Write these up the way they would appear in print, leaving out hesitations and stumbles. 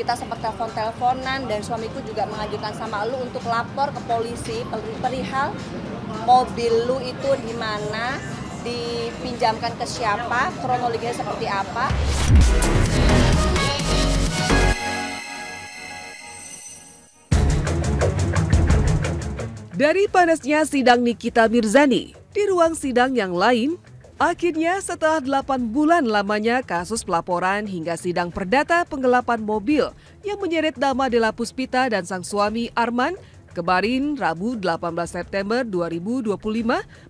kita sempat telepon-teleponan dan suamiku juga mengajukan sama lu untuk lapor ke polisi perihal mobil lu itu di mana, dipinjamkan ke siapa, kronologinya seperti apa. Dari panasnya sidang Nikita Mirzani, di ruang sidang yang lain, akhirnya setelah 8 bulan lamanya kasus pelaporan hingga sidang perdata penggelapan mobil yang menyeret nama Della Puspita dan sang suami Arman, kemarin Rabu 18 September 2025,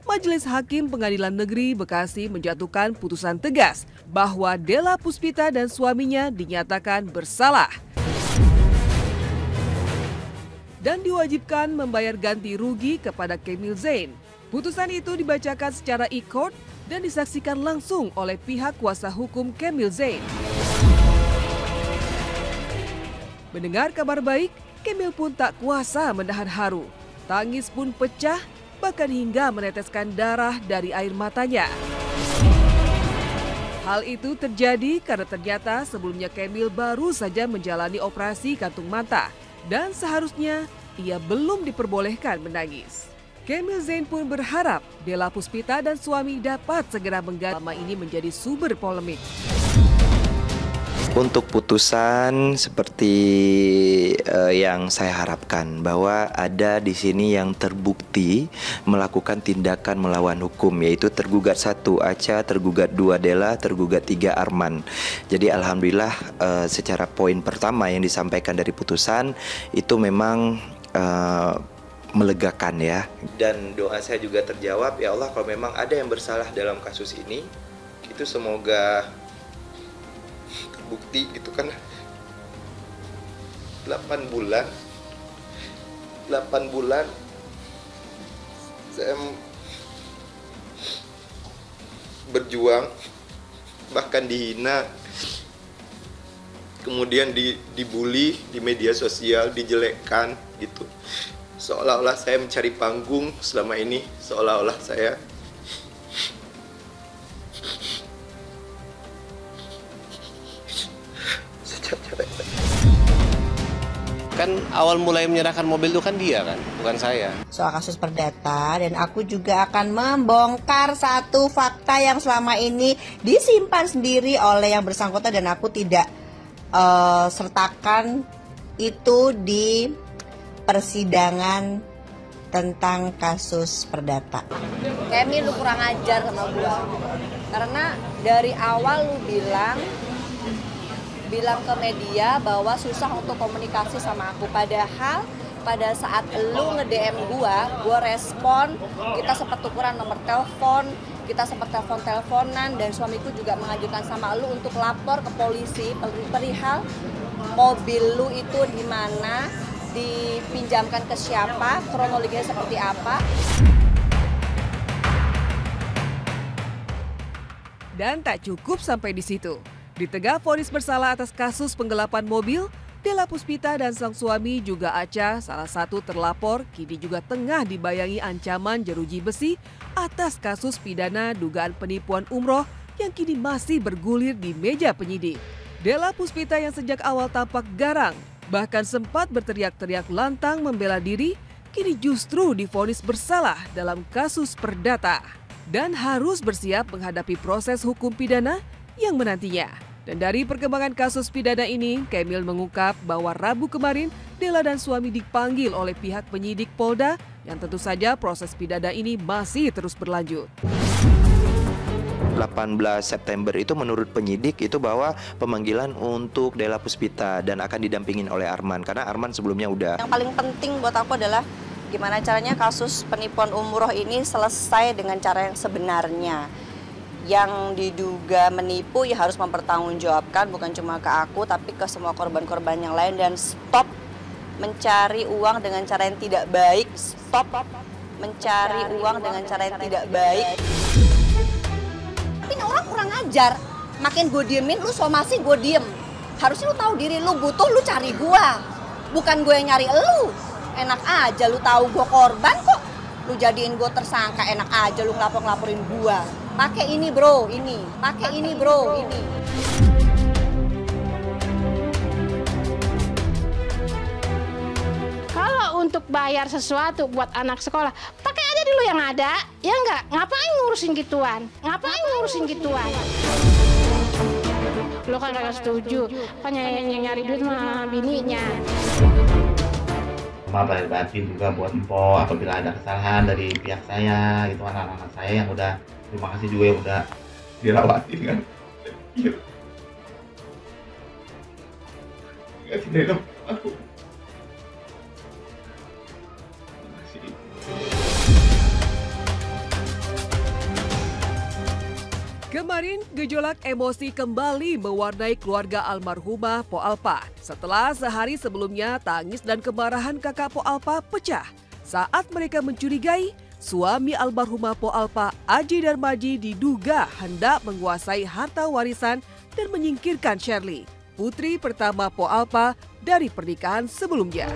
Majelis Hakim Pengadilan Negeri Bekasi menjatuhkan putusan tegas bahwa Della Puspita dan suaminya dinyatakan bersalah dan diwajibkan membayar ganti rugi kepada Kemil Zain. Putusan itu dibacakan secara e-court dan disaksikan langsung oleh pihak kuasa hukum Kemil Zain. Mendengar kabar baik, Kemil pun tak kuasa menahan haru. Tangis pun pecah, bahkan hingga meneteskan darah dari air matanya. Hal itu terjadi karena ternyata sebelumnya Kemil baru saja menjalani operasi kantung mata dan seharusnya ia belum diperbolehkan menangis. Kemil Zain pun berharap Della Puspita dan suami dapat segera mengganti nama ini menjadi sumber polemik. Untuk putusan seperti yang saya harapkan bahwa ada di sini yang terbukti melakukan tindakan melawan hukum, yaitu tergugat 1 Acha, tergugat 2 Della, tergugat 3 Arman. Jadi alhamdulillah secara poin pertama yang disampaikan dari putusan itu memang melegakan ya. Dan doa saya juga terjawab, ya Allah kalau memang ada yang bersalah dalam kasus ini, itu semoga bukti gitu kan. 8 bulan saya berjuang, bahkan dihina, kemudian dibully di media sosial, dijelekkan gitu, seolah-olah saya mencari panggung selama ini, seolah-olah saya kan awal mulai menyerahkan mobil itu kan dia kan, bukan saya. Soal kasus perdata, dan aku juga akan membongkar satu fakta yang selama ini disimpan sendiri oleh yang bersangkutan dan aku tidak sertakan itu di persidangan tentang kasus perdata. Kemil, lu kurang ajar sama gua. Karena dari awal lu bilang ke media bahwa susah untuk komunikasi sama aku. Padahal pada saat lu nge-DM gua respon, kita sempat tukeran nomor telepon, kita sempat telepon-teleponan dan suamiku juga mengajukan sama lu untuk lapor ke polisi perihal mobil lu itu di mana, dipinjamkan ke siapa, kronologinya seperti apa. Dan tak cukup sampai di situ. Di tengah vonis bersalah atas kasus penggelapan mobil, Della Puspita dan sang suami juga Acha, salah satu terlapor, kini juga tengah dibayangi ancaman jeruji besi atas kasus pidana dugaan penipuan umroh yang kini masih bergulir di meja penyidik. Della Puspita yang sejak awal tampak garang, bahkan sempat berteriak-teriak lantang membela diri, kini justru divonis bersalah dalam kasus perdata dan harus bersiap menghadapi proses hukum pidana yang menantinya. Dan dari perkembangan kasus pidana ini, Kemil mengungkap bahwa Rabu kemarin Della dan suami dipanggil oleh pihak penyidik Polda yang tentu saja proses pidana ini masih terus berlanjut. 18 September itu menurut penyidik itu bahwa pemanggilan untuk Della Puspita dan akan didampingin oleh Arman karena Arman sebelumnya udah. Yang paling penting buat aku adalah gimana caranya kasus penipuan umroh ini selesai dengan cara yang sebenarnya. Yang diduga menipu ya harus mempertanggungjawabkan, bukan cuma ke aku tapi ke semua korban-korban yang lain, dan stop mencari uang dengan cara yang tidak baik. Stop mencari uang dengan cara yang tidak baik. Tapi orang kurang ajar, makin gue diemin lu somasi gue diem. Harusnya lu tahu diri lu butuh, lu cari gue, bukan gue yang nyari lu. Enak aja lu tahu gue korban kok, lu jadiin gue tersangka, enak aja lu ngelaporin gue. Pakai ini bro, ini. Pakai ini bro, ini. untuk bayar sesuatu buat anak sekolah, pakai aja dulu yang ada, ya enggak? Ngapain ngurusin gituan? Lo kan kagak setuju, kan yang nyari duit mah bininya. Maaf lahir batin juga buat Mpok apabila ada kesalahan dari pihak saya, itu anak-anak saya yang udah, terima kasih juga yang udah dirawatin kan. Tidak aku. Kemarin, gejolak emosi kembali mewarnai keluarga almarhumah Po Alpa. Setelah sehari sebelumnya tangis dan kemarahan kakak Po Alpa pecah saat mereka mencurigai suami almarhumah Po Alpa, Aji Darmaji, diduga hendak menguasai harta warisan dan menyingkirkan Shirley, putri pertama Po Alpa dari pernikahan sebelumnya.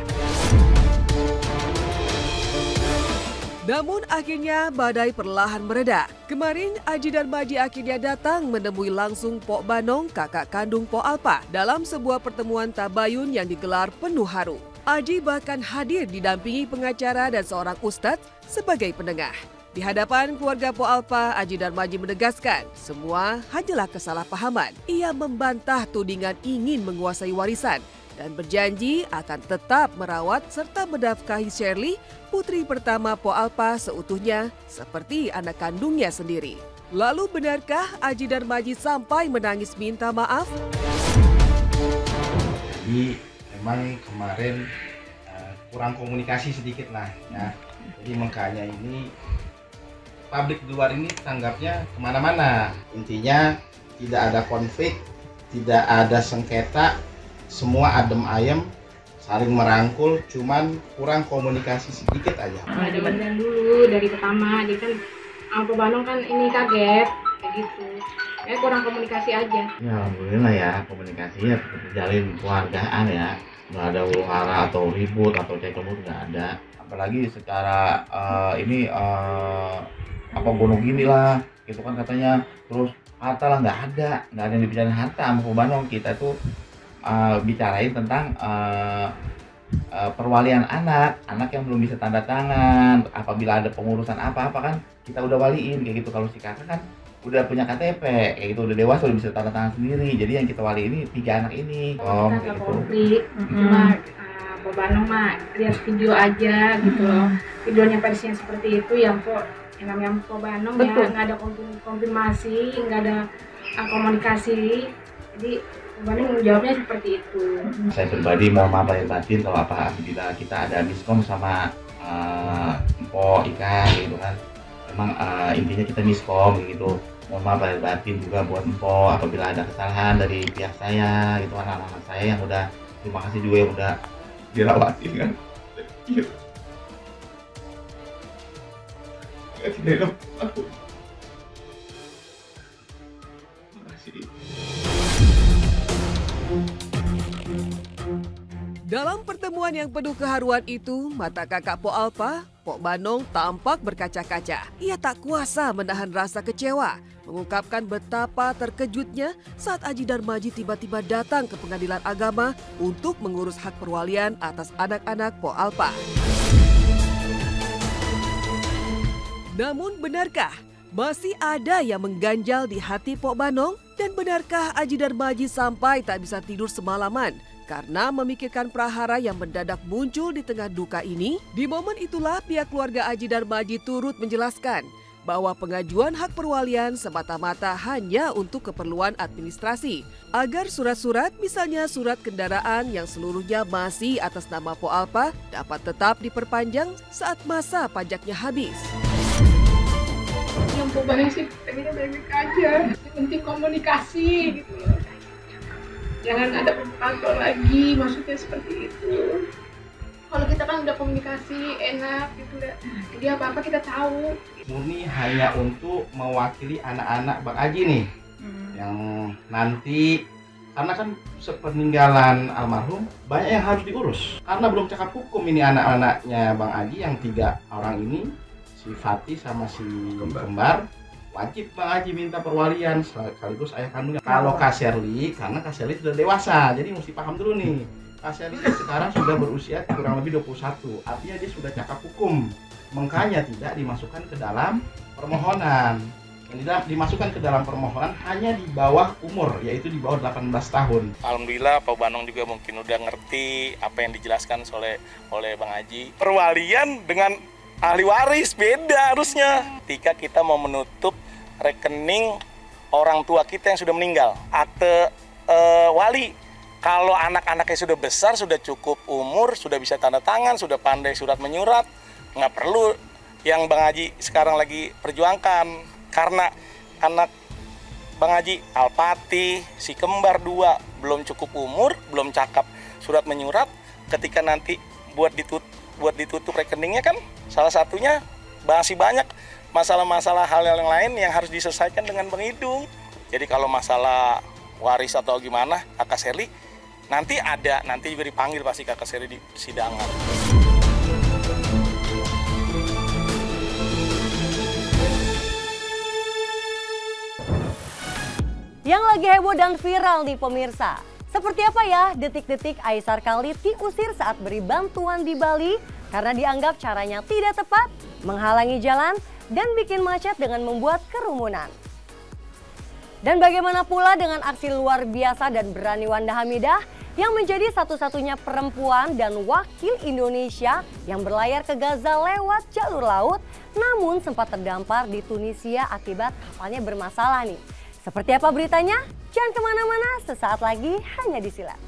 Namun akhirnya badai perlahan mereda. Kemarin Aji Darmaji akhirnya datang menemui langsung Pok Banong, kakak kandung Po Alpa, dalam sebuah pertemuan tabayun yang digelar penuh haru. Aji bahkan hadir didampingi pengacara dan seorang ustadz sebagai penengah. Di hadapan keluarga Po Alpa, Aji Darmaji menegaskan semua hanyalah kesalahpahaman. Ia membantah tudingan ingin menguasai warisan dan berjanji akan tetap merawat serta menafkahi Shirley, putri pertama Po Alpa, seutuhnya seperti anak kandungnya sendiri. Lalu benarkah Aji Darmaji sampai menangis minta maaf? Jadi memang kemarin kurang komunikasi sedikit lah ya. Jadi makanya ini publik di luar ini tanggapnya kemana-mana. Intinya tidak ada konflik, tidak ada sengketa, semua adem ayem, saling merangkul, cuman kurang komunikasi sedikit aja. Ada badan dulu dari pertama, jadi kan Ampo Banong kan ini kaget kayak gitu. Ya kurang komunikasi aja. Ya alhamdulillah ya, komunikasinya tetap terjalin keluargaan ya. Nggak ada huru-hara atau ribut atau cekcok, nggak ada. Apalagi secara apa gunung gini lah, gitu kan katanya. Terus harta lah nggak ada yang dibicarain harta. Ampo Banong kita tuh bicarain tentang perwalian anak yang belum bisa tanda tangan. Apabila ada pengurusan apa-apa kan kita udah waliin kayak gitu. Kalau si kakak kan udah punya KTP kayak gitu, udah dewasa, udah bisa tanda tangan sendiri. Jadi yang kita wali ini 3 anak ini. Kita nggak konflik, cuma Po Banong mah lihat video aja gitu loh. Videonya versinya seperti itu yang namanya Po Banong ya, nggak ada konfirmasi, nggak ada komunikasi. Jadi Bandung jawabnya seperti itu. Saya pribadi mohon maaf lahir batin kalau apabila kita ada miskom sama Mpok Ika gitu kan. Memang intinya kita miskom gitu. Mohon maaf lahir batin juga buat Mpok apabila ada kesalahan dari pihak saya, gitu anak-anak saya yang udah, terima kasih juga yang udah dirawatin kan. Tidak aku. Dalam pertemuan yang penuh keharuan itu, mata kakak Po Alpa, Pok Banong, tampak berkaca-kaca. Ia tak kuasa menahan rasa kecewa, mengungkapkan betapa terkejutnya saat Aji Darmaji tiba-tiba datang ke pengadilan agama untuk mengurus hak perwalian atas anak-anak Po Alpa. Namun benarkah masih ada yang mengganjal di hati Pok Banong? Dan benarkah Aji Darmaji sampai tak bisa tidur semalaman karena memikirkan prahara yang mendadak muncul di tengah duka ini? Di momen itulah pihak keluarga Aji Darmaji turut menjelaskan bahwa pengajuan hak perwalian semata-mata hanya untuk keperluan administrasi, agar surat-surat, misalnya surat kendaraan yang seluruhnya masih atas nama Po Alpa, dapat tetap diperpanjang saat masa pajaknya habis. Yang Po Banong sih pengennya baik-baik aja, yang penting komunikasi gitu loh. Jangan ada pemantau lagi, maksudnya seperti itu. Kalau kita kan udah komunikasi enak gitu, jadi apa-apa kita tahu. Murni hanya untuk mewakili anak-anak Bang Aji nih, yang nanti, karena kan sepeninggalan almarhum banyak yang harus diurus. Karena belum cakap hukum ini anak-anaknya Bang Aji yang 3 orang ini, si Fatih sama si Kembar, wajib Bang Aji minta perwalian sekaligus ayah kandungnya. Kalau Kak Shirley, karena Kak Shirley sudah dewasa, jadi mesti paham dulu nih. Tasya ini sekarang sudah berusia kurang lebih 21, artinya dia sudah cakap hukum. Makanya tidak dimasukkan ke dalam permohonan. Yang tidak dimasukkan ke dalam permohonan hanya di bawah umur, yaitu di bawah 18 tahun. Alhamdulillah Pak Banong juga mungkin udah ngerti apa yang dijelaskan oleh Bang Haji. Perwalian dengan ahli waris beda harusnya. Ketika kita mau menutup rekening orang tua kita yang sudah meninggal, akte wali. Kalau anak-anaknya sudah besar, sudah cukup umur, sudah bisa tanda tangan, sudah pandai surat menyurat, nggak perlu yang Bang Haji sekarang lagi perjuangkan. Karena anak Bang Haji Alpati, si kembar 2 belum cukup umur, belum cakap surat menyurat, ketika nanti buat ditutup rekeningnya kan salah satunya masih banyak masalah-masalah hal yang lain yang harus diselesaikan dengan Bang Idung. Jadi kalau masalah waris atau gimana, Kakak Sherly nanti juga dipanggil pasti Kakak Sherly di persidangan. Yang lagi heboh dan viral nih pemirsa. Seperti apa ya detik-detik Aisar Khalid diusir saat beri bantuan di Bali karena dianggap caranya tidak tepat, menghalangi jalan, dan bikin macet dengan membuat kerumunan. Dan bagaimana pula dengan aksi luar biasa dan berani Wanda Hamidah yang menjadi satu-satunya perempuan dan wakil Indonesia yang berlayar ke Gaza lewat jalur laut, namun sempat terdampar di Tunisia akibat kapalnya bermasalah nih. Seperti apa beritanya? Jangan kemana-mana, sesaat lagi hanya di Silat.